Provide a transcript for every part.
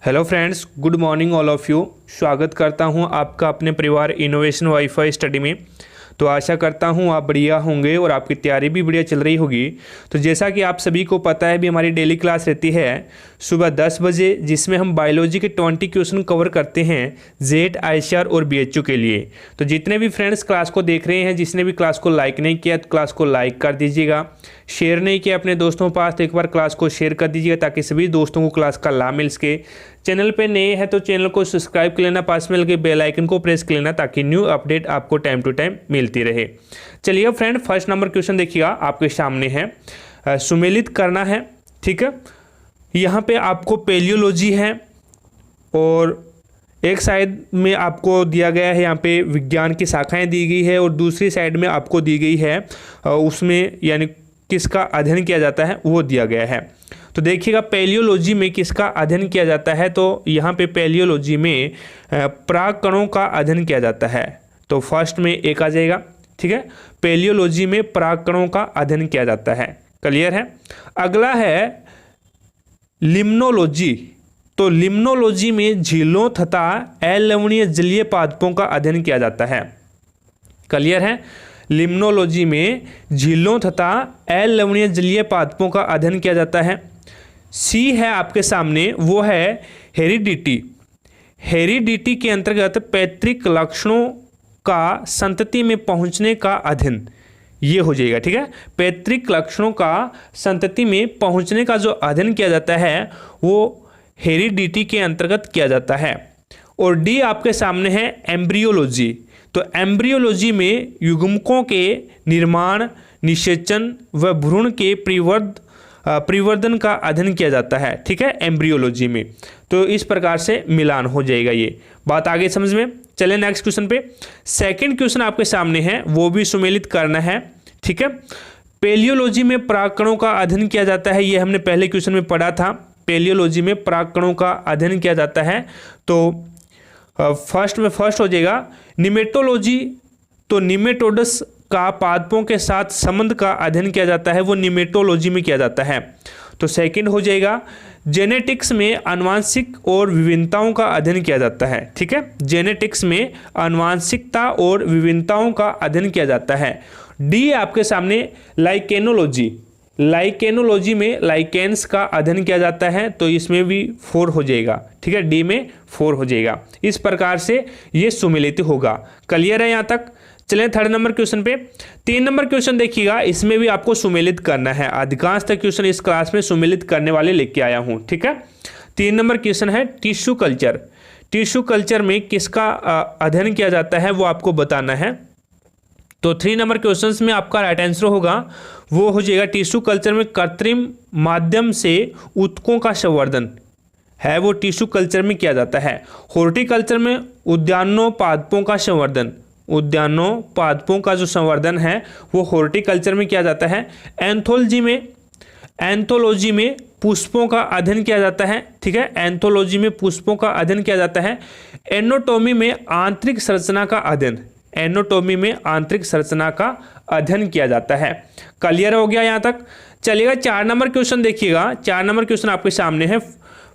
Hello friends, good morning all of you. स्वागत करता हूं आपका अपने परिवार इनोवेशन वाईफाई स्टडी में। तो आशा करता हूं आप बढ़िया होंगे और आपकी तैयारी भी बढ़िया चल रही होगी। तो जैसा कि आप सभी को पता है भी हमारी डेली क्लास रहती है सुबह 10 बजे, जिसमें हम बायोलॉजी के 20 क्वेश्चन कवर करते हैं जेट, आईसीआर और बीएचयू के लिए। तो जितने भी फ्रेंड्स क्लास को देख रहे हैं, जिसने भी क्लास को लाइक नहीं किया तो क्लास को लाइक कर दीजिएगा, शेयर नहीं किया अपने दोस्तों के पास तो एक बार क्लास को शेयर कर दीजिएगा ताकि सभी दोस्तों को क्लास का लाभ मिल सके। चैनल पे नए हैं तो चैनल को सब्सक्राइब कर लेना, पास में लगे बेल आइकन को प्रेस कर लेना ताकि न्यू अपडेट आपको टाइम टू टाइम मिलती रहे। चलिए फ्रेंड, फर्स्ट नंबर क्वेश्चन देखिएगा, आपके सामने है, सुमेलित करना है। ठीक है, यहाँ पे आपको पेलियोलॉजी है और एक साइड में आपको दिया गया है, यहाँ पे विज्ञान की शाखाएं दी गई है और दूसरी साइड में आपको दी गई है उसमें यानी किसका अध्ययन किया जाता है वो दिया गया है। तो देखिएगा पेलियोलॉजी में किसका अध्ययन किया जाता है, तो यहाँ पे पेलियोलॉजी में प्राक कणों का अध्ययन किया जाता है। तो फर्स्ट में एक आ जाएगा। ठीक है, पेलियोलॉजी में प्राक कणों का अध्ययन किया जाता है। क्लियर है। अगला है लिम्नोलॉजी। तो लिम्नोलॉजी में झीलों तथा अलवणीय जलीय पादपों का अध्ययन किया जाता है। क्लियर है। लिम्नोलॉजी में झीलों तथा अलवणीय जलीय पादपों का अध्ययन किया जाता है। सी है आपके सामने, वो है हेरिडिटी। हेरिडिटी के अंतर्गत पैतृक लक्षणों का संतति में पहुंचने का अध्ययन, ये हो जाएगा। ठीक है, पैतृक लक्षणों का संतति में पहुंचने का जो अध्ययन किया जाता है वो हेरिडिटी के अंतर्गत किया जाता है। और डी आपके सामने है एम्ब्रियोलॉजी। तो एम्ब्रियोलॉजी में युग्मकों के निर्माण, निषेचन व भ्रूण के परिवर्धन का अध्ययन किया जाता है। ठीक है, एम्ब्रियोलॉजी में। तो इस प्रकार से मिलान हो जाएगा। ये बात आगे समझ में। चले नेक्स्ट क्वेश्चन पे। सेकंड क्वेश्चन आपके सामने है, वो भी सुमेलित करना है। ठीक है, पेलियोलॉजी में प्राक कणों का अध्ययन किया जाता है, ये हमने पहले क्वेश्चन में पढ़ा था। पेलियोलॉजी में प्राक कणों का अध्ययन किया जाता है। तो फर्स्ट में फर्स्ट हो जाएगा निमेटोलॉजी। तो निमेटोडस का पादपों के साथ संबंध का अध्ययन किया जाता है, वो निमेटोलॉजी में किया जाता है। तो सेकंड हो जाएगा जेनेटिक्स में आनुवांशिक और विभिन्नताओं का अध्ययन किया जाता है। ठीक है, जेनेटिक्स में आनुवांशिकता और विभिन्नताओं का अध्ययन किया जाता है। डी आपके सामने लाइकेनोलॉजी। लाइकेनोलॉजी में लाइकेन्स का अध्ययन किया जाता है, तो इसमें भी 4 हो जाएगा। ठीक है, डी में 4 हो जाएगा। इस प्रकार से ये सुमेलित होगा। क्लियर है यहाँ तक। चलें थर्ड नंबर क्वेश्चन पे। 3 नंबर क्वेश्चन देखिएगा, इसमें भी आपको सुमेलित करना है। अधिकांश क्वेश्चन इस क्लास में सुमेलित करने वाले लेके आया हूँ। ठीक है, 3 नंबर क्वेश्चन है टिश्यू कल्चर। टिश्यू कल्चर में किसका अध्ययन किया जाता है वो आपको बताना है। तो 3 नंबर क्वेश्चन में आपका राइट आंसर होगा वो हो जाएगा टिश्यू कल्चर में कृत्रिम माध्यम से ऊतकों का संवर्धन है, वो टिश्यू कल्चर में किया जाता है। हॉर्टिकल्चर में उद्यानों पादपों का संवर्धन, उद्यानों पादपों का जो संवर्धन है वो हॉर्टिकल्चर में किया जाता है। एंथोलॉजी में पुष्पों का अध्ययन किया जाता है। ठीक है, एंथोलॉजी में पुष्पों का अध्ययन किया जाता है। एनाटॉमी में आंतरिक संरचना का अध्ययन, एनाटॉमी में आंतरिक संरचना का अध्ययन किया जाता है। क्लियर हो गया यहाँ तक। चलिएगा 4 नंबर क्वेश्चन देखिएगा। 4 नंबर क्वेश्चन आपके सामने है,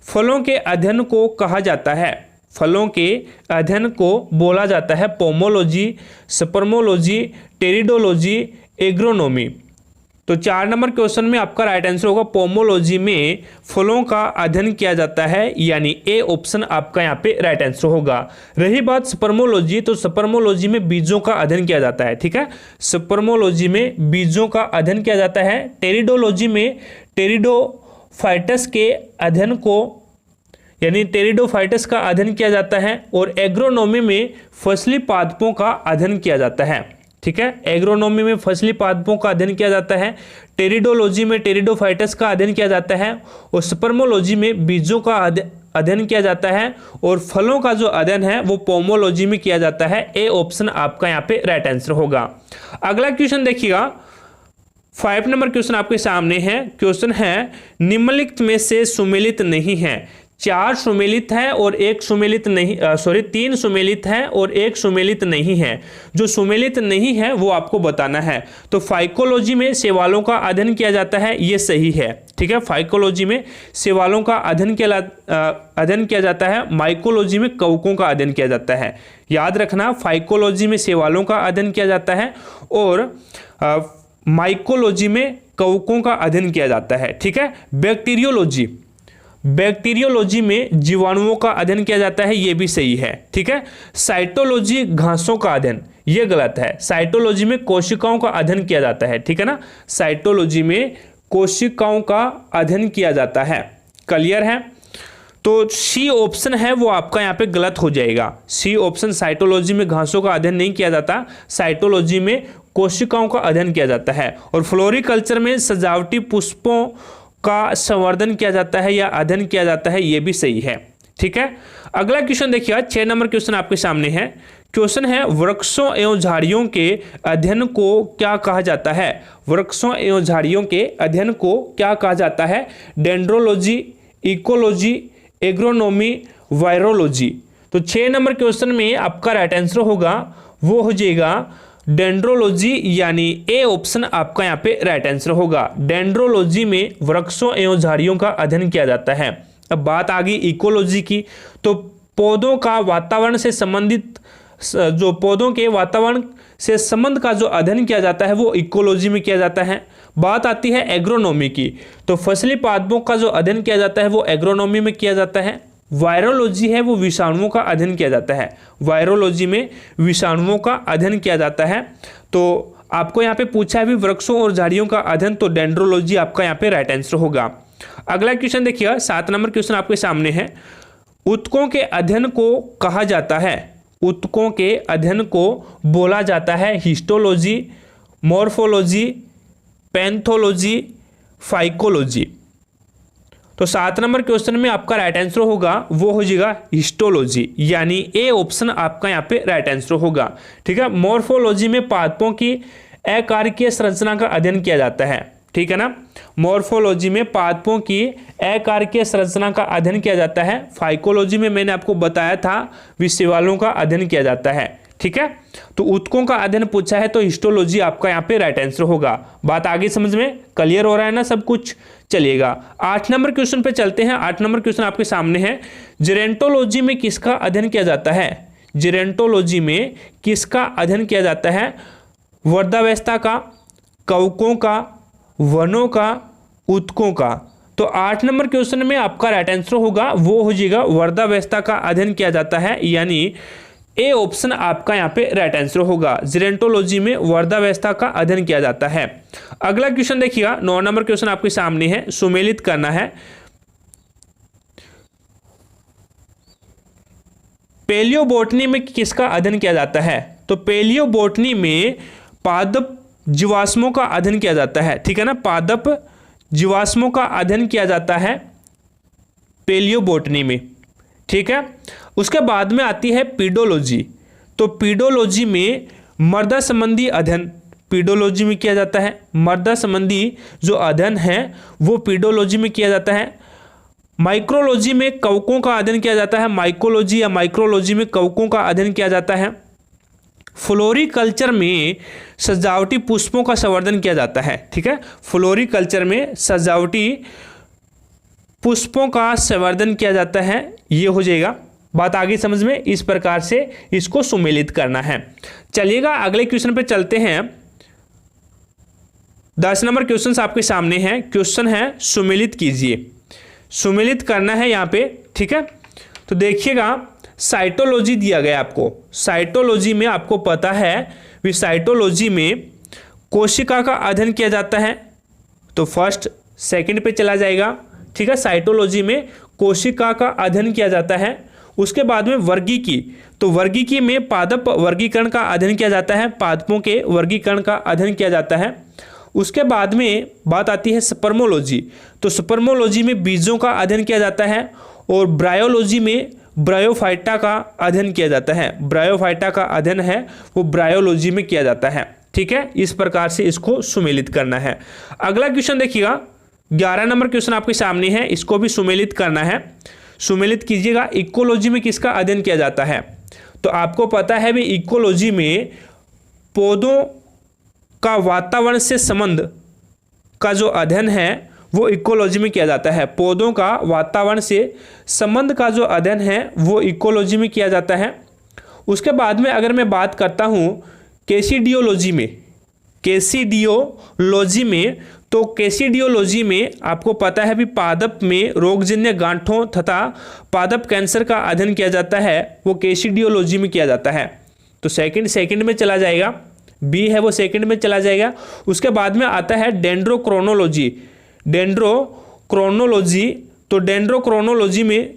फलों के अध्ययन को कहा जाता है, फलों के अध्ययन को बोला जाता है पोमोलॉजी, स्पर्मोलॉजी, टेरिडोलॉजी, एग्रोनॉमी। तो 4 नंबर क्वेश्चन में आपका राइट आंसर होगा पोमोलॉजी में फलों का अध्ययन किया जाता है, यानी ए ऑप्शन आपका यहाँ पे राइट आंसर होगा। रही बात स्पर्मोलॉजी, तो स्पर्मोलॉजी में बीजों का अध्ययन किया जाता है। ठीक है, स्पर्मोलॉजी में बीजों का अध्ययन किया जाता है। टेरिडोलॉजी में टेरिडोफाइटस के अध्ययन को यानी टेरिडोफाइटस का अध्ययन किया जाता है। और एग्रोनॉमी में फसली पादपों का अध्ययन किया जाता है। ठीक है, एग्रोनॉमी में फसली पादपों का अध्ययन किया जाता है। टेरिडोलॉजी में टेरिडोफाइटस का अध्ययन किया जाता है। और स्पर्मोलॉजी में बीजों का अध्ययन किया जाता है। और फलों का जो अध्ययन है वो पोमोलॉजी में किया जाता है। ए ऑप्शन आपका यहाँ पे राइट आंसर होगा। अगला क्वेश्चन देखिएगा, 5 नंबर क्वेश्चन आपके सामने है। क्वेश्चन है निम्नलिखित में से सुमेलित नहीं है, 4 सुमेलित है और 1 सुमेलित नहीं, 3 सुमेलित है और 1 सुमेलित नहीं है। जो सुमेलित नहीं है वो आपको बताना है। तो फाइकोलॉजी में शैवालों का अध्ययन किया जाता है, ये सही है। ठीक है, फाइकोलॉजी में शैवालों का अध्ययन किया जाता है, माइकोलॉजी में कवकों का अध्ययन किया जाता है। याद रखना, फाइकोलॉजी में शैवालों का अध्ययन किया जाता है और माइकोलॉजी में कवकों का अध्ययन किया जाता है। ठीक है, बैक्टीरियोलॉजी में जीवाणुओं का अध्ययन किया जाता है, ये भी सही है। ठीक है, साइटोलॉजी घासों का अध्ययन, ये गलत है। साइटोलॉजी में कोशिकाओं का अध्ययन किया जाता है। ठीक है ना, साइटोलॉजी में कोशिकाओं का अध्ययन किया जाता है। क्लियर है? तो सी ऑप्शन है वो आपका यहाँ पे गलत हो जाएगा। सी ऑप्शन, साइटोलॉजी में घासों का अध्ययन नहीं किया जाता, साइटोलॉजी में कोशिकाओं का अध्ययन किया जाता है। और फ्लोरिकल्चर में सजावटी पुष्पों का संवर्धन किया जाता है या अध्ययन किया जाता है, ये भी सही है। ठीक है, अगला क्वेश्चन देखिए, 6 नंबर क्वेश्चन आपके सामने है। क्वेश्चन है, वृक्षों एवं झाड़ियों के अध्ययन को क्या कहा जाता है? वृक्षों एवं झाड़ियों के अध्ययन को क्या कहा जाता है? Dendrology, ecology, agronomy, virology. तो 6 नंबर क्वेश्चन में आपका राइट आंसर होगा वो हो जाएगा डेंड्रोलॉजी, यानी ए ऑप्शन आपका यहाँ पे राइट आंसर होगा। डेंड्रोलॉजी में वृक्षों एवं झाड़ियों का अध्ययन किया जाता है। अब बात आ गई इकोलॉजी की, तो पौधों का वातावरण से संबंधित, जो पौधों के वातावरण से संबंध का जो अध्ययन किया जाता है वो इकोलॉजी में किया जाता है। बात आती है एग्रोनॉमी की, तो फसली पादपों का जो अध्ययन किया जाता है वो एग्रोनॉमी में किया जाता है। वायरोलॉजी है वो विषाणुओं का अध्ययन किया जाता है, वायरोलॉजी में विषाणुओं का अध्ययन किया जाता है। तो आपको यहाँ पे पूछा है भी वृक्षों और झाड़ियों का अध्ययन, तो डेंड्रोलॉजी आपका यहाँ पे राइट आंसर होगा। अगला क्वेश्चन देखिए, 7 नंबर क्वेश्चन आपके सामने है। ऊतकों के अध्ययन को कहा जाता है, ऊतकों के अध्ययन को बोला जाता है हिस्टोलॉजी, मॉर्फोलॉजी, पैथोलॉजी, फाइकोलॉजी। तो 7 नंबर क्वेश्चन में आपका राइट आंसर होगा वो हो जाएगा हिस्टोलॉजी, यानी ए ऑप्शन आपका यहाँ पे राइट आंसर होगा। ठीक है, मॉर्फोलॉजी में पादपों की अकार्यकीय संरचना का अध्ययन किया जाता है। ठीक है ना, मॉर्फोलॉजी में पादपों की अकार्यकीय संरचना का अध्ययन किया जाता है। फाइकोलॉजी में मैंने आपको बताया था विषवालों का अध्ययन किया जाता है। ठीक है, तो ऊतकों का अध्ययन पूछा है तो हिस्टोलॉजी आपका यहाँ पे राइट आंसर होगा। बात आगे समझ में क्लियर हो रहा है ना सब कुछ? चलिएगा 8 नंबर क्वेश्चन पे चलते हैं। 8 नंबर क्वेश्चन आपके सामने है। जेरेंटोलॉजी में किसका अध्ययन किया जाता है? जेरेंटोलॉजी में किसका अध्ययन किया जाता है? वर्धावस्था का, कवकों का, वनों का, ऊतकों का। तो 8 नंबर क्वेश्चन में आपका राइट आंसर होगा वो हो जाएगा वर्धावस्था का अध्ययन किया जाता है, यानी ए ऑप्शन आपका यहाँ पे राइट आंसर होगा। जेरेंटोलॉजी में वर्धावस्था का अध्ययन किया जाता है। अगला क्वेश्चन देखिएगा, 9 नंबर क्वेश्चन आपके सामने है, सुमेलित करना है। पेलियोबोटनी में किसका अध्ययन किया जाता है? तो पेलियोबोटनी में पादप जीवाश्मों का अध्ययन किया जाता है। ठीक है ना, पादप जीवाश्मों का अध्ययन किया जाता है पेलियोबोटनी में। ठीक है, उसके बाद में आती है पीडोलॉजी। तो पीडोलॉजी में मृदा संबंधी अध्ययन पीडोलॉजी में किया जाता है। मृदा संबंधी जो अध्ययन है वो पीडोलॉजी में किया जाता है। माइक्रोलॉजी में कवकों का अध्ययन किया जाता है। माइकोलॉजी या माइक्रोलॉजी में कवकों का अध्ययन किया जाता है। फ्लोरिकल्चर में सजावटी पुष्पों का संवर्धन किया जाता है। ठीक है, फ्लोरिकल्चर में सजावटी पुष्पों का संवर्धन किया जाता है, ये हो जाएगा। बात आगे समझ में, इस प्रकार से इसको सुमेलित करना है। चलिएगा अगले क्वेश्चन पे चलते हैं। 10 नंबर क्वेश्चन आपके सामने है। क्वेश्चन है सुमेलित कीजिए, सुमेलित करना है यहाँ पे। ठीक है, तो देखिएगा साइटोलॉजी दिया गया आपको। साइटोलॉजी में आपको पता है कि साइटोलॉजी में कोशिका का अध्ययन किया जाता है, तो फर्स्ट सेकंड पे चला जाएगा। ठीक है, साइटोलॉजी में कोशिका का अध्ययन किया जाता है। उसके बाद में वर्गीकी, तो वर्गीकी में पादप वर्गीकरण का अध्ययन किया जाता है, पादपों के वर्गीकरण का अध्ययन किया जाता है। उसके बाद में बात आती है स्पर्मोलॉजी, तो स्पर्मोलॉजी में बीजों का अध्ययन किया जाता है। और ब्रायोलॉजी में ब्रायोफाइटा का अध्ययन किया जाता है। ब्रायोफाइटा का अध्ययन है वो ब्रायोलॉजी में किया जाता है। ठीक है, इस प्रकार से इसको सुमेलित करना है। अगला क्वेश्चन देखिएगा, 11 नंबर क्वेश्चन आपके सामने है, इसको भी सुमेलित करना है। सुमेलित कीजिएगा, इकोलॉजी में किसका अध्ययन किया जाता है? तो आपको पता है भी इकोलॉजी में पौधों का वातावरण से संबंध का जो अध्ययन है वो इकोलॉजी में किया जाता है। पौधों का वातावरण से संबंध का जो अध्ययन है वो इकोलॉजी में किया जाता है। उसके बाद में अगर मैं बात करता हूँ कैसिडियोलॉजी में, तो कैसिडियोलॉजी में आपको पता है भी पादप में रोगजन्य गांठों तथा पादप कैंसर का अध्ययन किया जाता है, वो कैसिडियोलॉजी में किया जाता है। तो सेकंड में चला जाएगा, बी है वो सेकंड में चला जाएगा। उसके बाद में आता है डेंड्रोक्रोनोलॉजी। तो डेंड्रोक्रोनोलॉजी में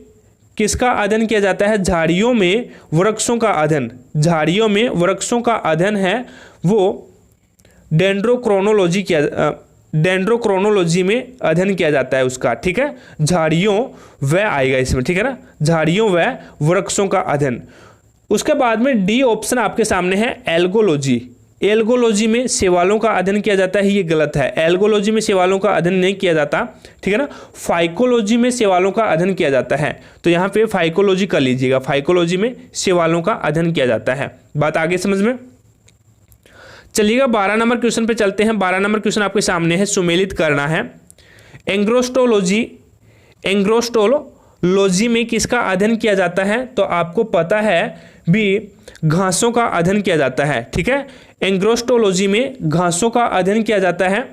किसका अध्ययन किया जाता है? झाड़ियों में वृक्षों का अध्ययन है वो डेंड्रोक्रोनोलॉजी में अध्ययन किया जाता है उसका, ठीक है। झाड़ियों व आएगा इसमें, ठीक है ना, झाड़ियों व वृक्षों का अध्ययन। उसके बाद में डी ऑप्शन आपके सामने है एल्गोलॉजी में शैवालों का अध्ययन किया जाता है, ये गलत है। एल्गोलॉजी में शैवालों का अध्ययन नहीं किया जाता, ठीक है ना। फाइकोलॉजी में शैवालों का अध्ययन किया जाता है, तो यहाँ पे फाइकोलॉजी कर लीजिएगा, फाइकोलॉजी में शैवालों का अध्ययन किया जाता है। बात आगे समझ में चलिएगा। 12 नंबर क्वेश्चन पे चलते हैं। 12 नंबर क्वेश्चन आपके सामने है, सुमेलित करना है। एंग्रोस्टोलॉजी में किसका अध्ययन किया जाता है? तो आपको पता है भी घासों का अध्ययन किया जाता है, ठीक है। एंग्रोस्टोलॉजी में घासों का अध्ययन किया जाता है।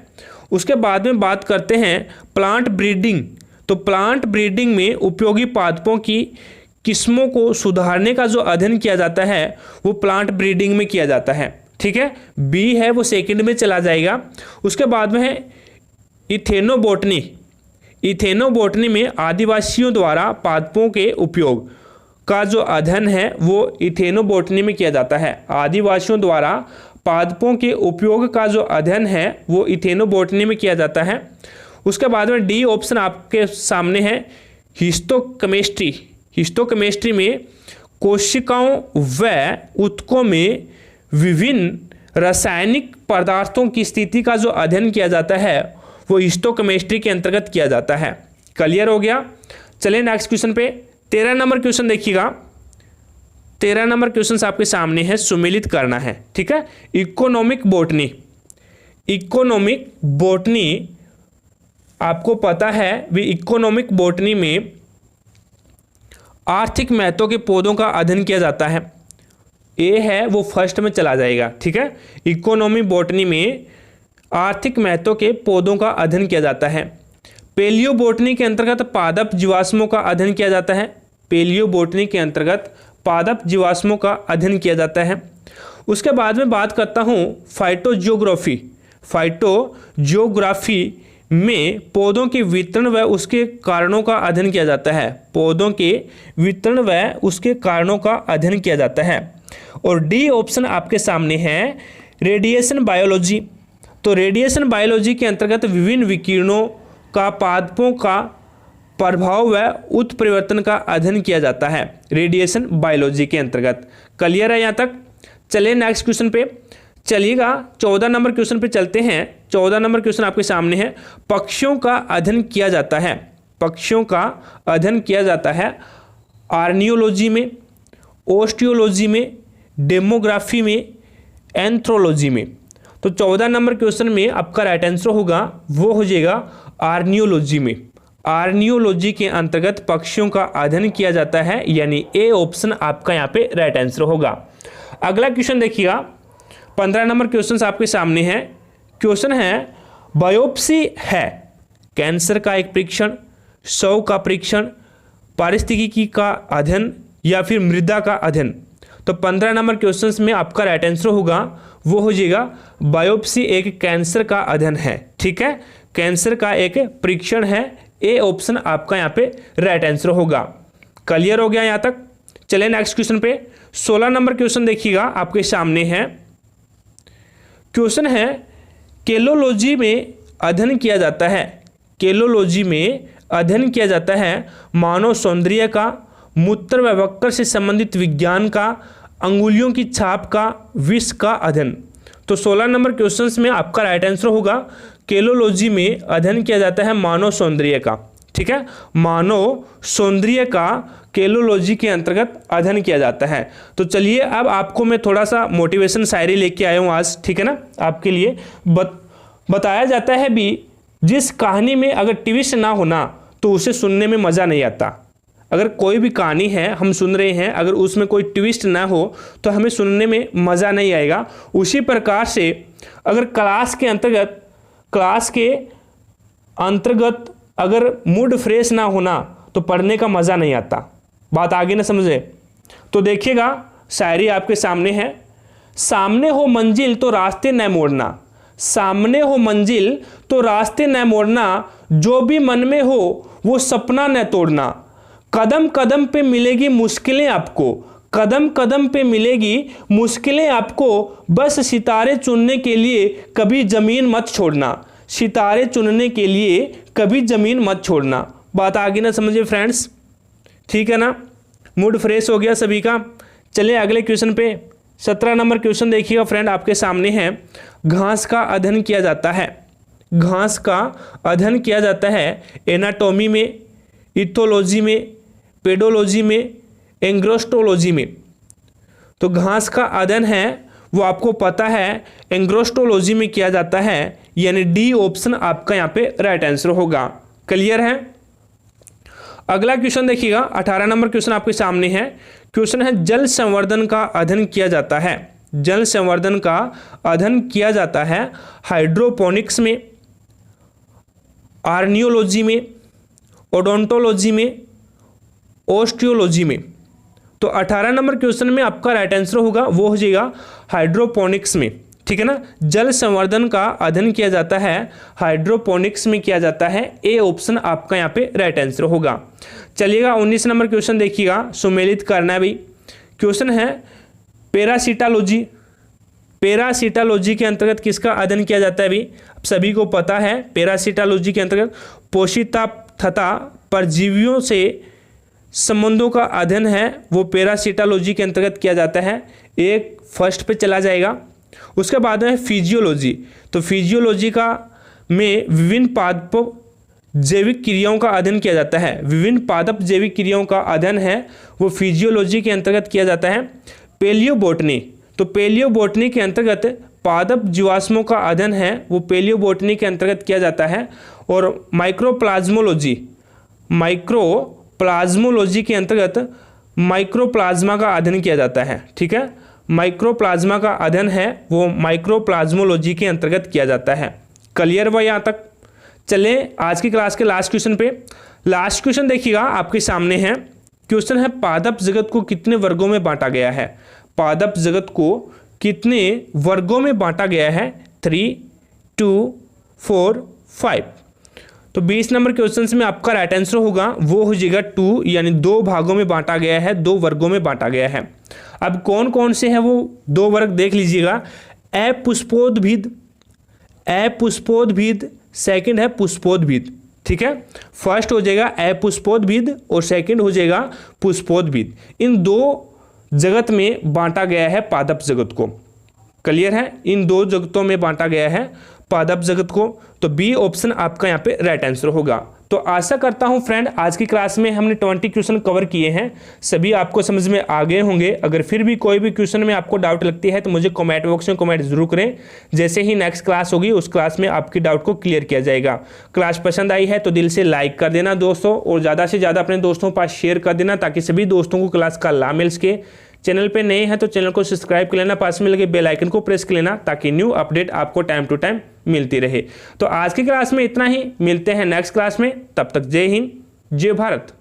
उसके बाद में बात करते हैं प्लांट ब्रीडिंग। तो प्लांट ब्रीडिंग में उपयोगी पादपों की किस्मों को सुधारने का जो अध्ययन किया जाता है वो प्लांट ब्रीडिंग में किया जाता है, ठीक है। बी है वो सेकंड में चला जाएगा। उसके बाद में है इथेनोबोटनी में आदिवासियों द्वारा पादपों के उपयोग का जो अध्ययन है वो इथेनोबोटनी में किया जाता है। आदिवासियों द्वारा पादपों के उपयोग का जो अध्ययन है वो इथेनोबोटनी में किया जाता है। उसके बाद में डी ऑप्शन आपके सामने है हिस्टोकेमिस्ट्री में कोशिकाओं व ऊतकों में विभिन्न रासायनिक पदार्थों की स्थिति का जो अध्ययन किया जाता है वो हिस्टोकेमिस्ट्री के अंतर्गत किया जाता है। क्लियर हो गया। चलिए नेक्स्ट क्वेश्चन पे 13 नंबर क्वेश्चन देखिएगा। 13 नंबर क्वेश्चन आपके सामने है, सुमेलित करना है, ठीक है। इकोनॉमिक बोटनी आपको पता है भी इकोनॉमिक बोटनी में आर्थिक महत्व के पौधों का अध्ययन किया जाता है। ए है वो फर्स्ट में चला जाएगा, ठीक है। इकोनॉमिक बोटनी में आर्थिक महत्व के पौधों का अध्ययन किया जाता है। पेलियो बोटनी के अंतर्गत पादप जीवाश्मों का अध्ययन किया जाता है। किया जाता है। उसके बाद में बात करता हूँ फाइटोजियोग्राफी में पौधों के वितरण व उसके कारणों का अध्ययन किया जाता है। और डी ऑप्शन आपके सामने है रेडिएशन बायोलॉजी। तो रेडिएशन बायोलॉजी के अंतर्गत विभिन्न विकिरणों का पादपों का प्रभाव व उत्परिवर्तन का अध्ययन किया जाता है रेडिएशन बायोलॉजी के अंतर्गत। क्लियर है यहाँ तक? चलिए नेक्स्ट क्वेश्चन पे चलिएगा। 14 नंबर क्वेश्चन पे चलते हैं। 14 नंबर क्वेश्चन आपके सामने है, पक्षियों का अध्ययन किया जाता है आर्नियोलॉजी में, ओस्टियोलॉजी में, डेमोग्राफी में, एंथ्रोलॉजी में। तो 14 नंबर क्वेश्चन में आपका राइट आंसर होगा वो हो जाएगा आर्नियोलॉजी में। आर्नियोलॉजी के अंतर्गत पक्षियों का अध्ययन किया जाता है, यानी ए ऑप्शन आपका यहाँ पे राइट आंसर होगा। अगला क्वेश्चन देखिएगा। 15 नंबर क्वेश्चन आपके सामने है। क्वेश्चन है बायोप्सी है कैंसर का एक परीक्षण, शव का परीक्षण, पारिस्थितिकी का अध्ययन या फिर मृदा का अध्ययन। तो 15 नंबर क्वेश्चन में आपका राइट आंसर होगा वो हो जाएगा बायोप्सी एक कैंसर का अध्ययन है, ठीक है। कैंसर का एक परीक्षण है, ए ऑप्शन आपका यहाँ पे राइट आंसर होगा। क्लियर हो गया यहाँ तक? चलिए नेक्स्ट क्वेश्चन पे 16 नंबर क्वेश्चन देखिएगा आपके सामने है। क्वेश्चन है केलोलॉजी में अध्ययन किया जाता है मानव सौंदर्य का, मूत्र व वक्र से संबंधित विज्ञान का, अंगुलियों की छाप का, विष का अध्ययन। तो 16 नंबर क्वेश्चन में आपका राइट आंसर होगा केलोलॉजी में अध्ययन किया जाता है मानव सौंदर्य का, ठीक है, मानव सौंदर्य का केलोलॉजी के अंतर्गत अध्ययन किया जाता है। तो चलिए अब आपको मैं थोड़ा सा मोटिवेशन शायरी लेके आया हूँ आज, ठीक है ना, आपके लिए बताया जाता है भी, जिस कहानी में अगर ट्विस्ट ना होना तो उसे सुनने में मज़ा नहीं आता। अगर कोई भी कहानी है हम सुन रहे हैं, अगर उसमें कोई ट्विस्ट ना हो तो हमें सुनने में मज़ा नहीं आएगा। उसी प्रकार से अगर क्लास के अंतर्गत अगर मूड फ्रेश ना होना तो पढ़ने का मज़ा नहीं आता। बात आगे ना समझे तो देखिएगा, शायरी आपके सामने है। सामने हो मंजिल तो रास्ते न मोड़ना, सामने हो मंजिल तो रास्ते न मोड़ना, जो भी मन में हो वो सपना न तोड़ना। कदम कदम पे मिलेगी मुश्किलें आपको, कदम कदम पे मिलेगी मुश्किलें आपको, बस सितारे चुनने के लिए कभी ज़मीन मत छोड़ना, सितारे चुनने के लिए कभी ज़मीन मत छोड़ना। बात आगे ना समझिए फ्रेंड्स, ठीक है ना, मूड फ्रेश हो गया सभी का। चलिए अगले क्वेश्चन पे 17 नंबर क्वेश्चन देखिएगा फ्रेंड, आपके सामने है। घास का अध्ययन किया जाता है, घास का अध्ययन किया जाता है एनाटॉमी में, इथोलॉजी में, पेडोलॉजी में, एंग्रोस्टोलॉजी में। तो घास का अध्ययन है वो आपको पता है एंग्रोस्टोलॉजी में किया जाता है, यानी डी ऑप्शन आपका यहाँ पे राइट आंसर होगा। क्लियर है। अगला क्वेश्चन देखिएगा, 18 नंबर क्वेश्चन आपके सामने है। क्वेश्चन है जल संवर्धन का अध्ययन किया जाता है, जल संवर्धन का अध्ययन किया जाता है हाइड्रोपोनिक्स में, आर्नियोलॉजी में, ओडोंटोलॉजी में, ऑस्टियोलॉजी में। तो 18 नंबर क्वेश्चन में आपका राइट आंसर होगा वो हो जाएगा हाइड्रोपोनिक्स में, ठीक है ना। जल संवर्धन का अध्ययन किया जाता है हाइड्रोपोनिक्स में किया जाता है, ए ऑप्शन आपका यहाँ पे राइट आंसर होगा। चलिएगा 19 नंबर क्वेश्चन देखिएगा, सुमेलित करना भी। क्वेश्चन है पैरासिटालॉजी, पैरासिटालॉजी के अंतर्गत किसका अध्ययन किया जाता है भी, सभी को पता है। पैरासिटालॉजी के अंतर्गत पोषिता तथा परजीवियों से संबंधों का अध्ययन है वो पैरासिटालॉजी के अंतर्गत किया जाता है, एक फर्स्ट पे चला जाएगा। उसके बाद में फिजियोलॉजी, तो फिजियोलॉजी का में विभिन्न पादप जैविक क्रियाओं का अध्ययन किया जाता है, विभिन्न पादप जैविक क्रियाओं का अध्ययन है वो फिजियोलॉजी के अंतर्गत किया जाता है। पेलियोबोटनी, तो पेलियोबोटनी के अंतर्गत पादप जीवाश्मों का अध्ययन है वो पेलियोबोटनी के अंतर्गत किया जाता है। और माइक्रोप्लाज्मोलॉजी, माइक्रोप्लाज्मोलॉजी के अंतर्गत माइक्रोप्लाज्मा का अध्ययन किया जाता है, ठीक है। माइक्रोप्लाज्मा का अध्ययन है वो माइक्रोप्लाज्मोलॉजी के अंतर्गत किया जाता है। क्लियर हुआ यहाँ तक। चले आज की क्लास के लास्ट क्वेश्चन पे। लास्ट क्वेश्चन देखिएगा आपके सामने है। क्वेश्चन है पादप जगत को कितने वर्गों में बांटा गया है, पादप जगत को कितने वर्गों में बांटा गया है, 3, 2, 4, 5। तो 20 नंबर क्वेश्चन में आपका राइट आंसर होगा वो हो जाएगा 2, यानी 2 भागों में बांटा गया है, 2 वर्गों में बांटा गया है। अब कौन कौन से हैं वो 2 वर्ग देख लीजिएगा। अपुष्पोद्भिद, अपुष्पोद्भिद, सेकंड है पुष्पोद्भिद, ठीक है। फर्स्ट हो जाएगा अपुष्पोद्भिद और सेकंड हो जाएगा पुष्पोद्भिद। इन 2 जगत में बांटा गया है पादप जगत को। क्लियर है, इन 2 जगतों में बांटा गया है पादप जगत को। तो बी ऑप्शन आपका यहाँ पे राइट आंसर होगा। तो आशा करता हूँ फ्रेंड आज की क्लास में हमने 20 क्वेश्चन कवर किए हैं, सभी आपको समझ में आ गए होंगे। अगर फिर भी कोई भी क्वेश्चन में आपको डाउट लगती है तो मुझे कमेंट बॉक्स में कमेंट जरूर करें। जैसे ही नेक्स्ट क्लास होगी उस क्लास में आपकी डाउट को क्लियर किया जाएगा। क्लास पसंद आई है तो दिल से लाइक कर देना दोस्तों, और ज़्यादा से ज़्यादा अपने दोस्तों के पास शेयर कर देना ताकि सभी दोस्तों को क्लास का लाभ मिल सके। चैनल पे नए हैं तो चैनल को सब्सक्राइब कर लेना, पास में लगे बेल आइकन को प्रेस कर लेना ताकि न्यू अपडेट आपको टाइम टू टाइम मिलती रहे। तो आज की क्लास में इतना ही, मिलते हैं नेक्स्ट क्लास में, तब तक जय हिंद, जय भारत।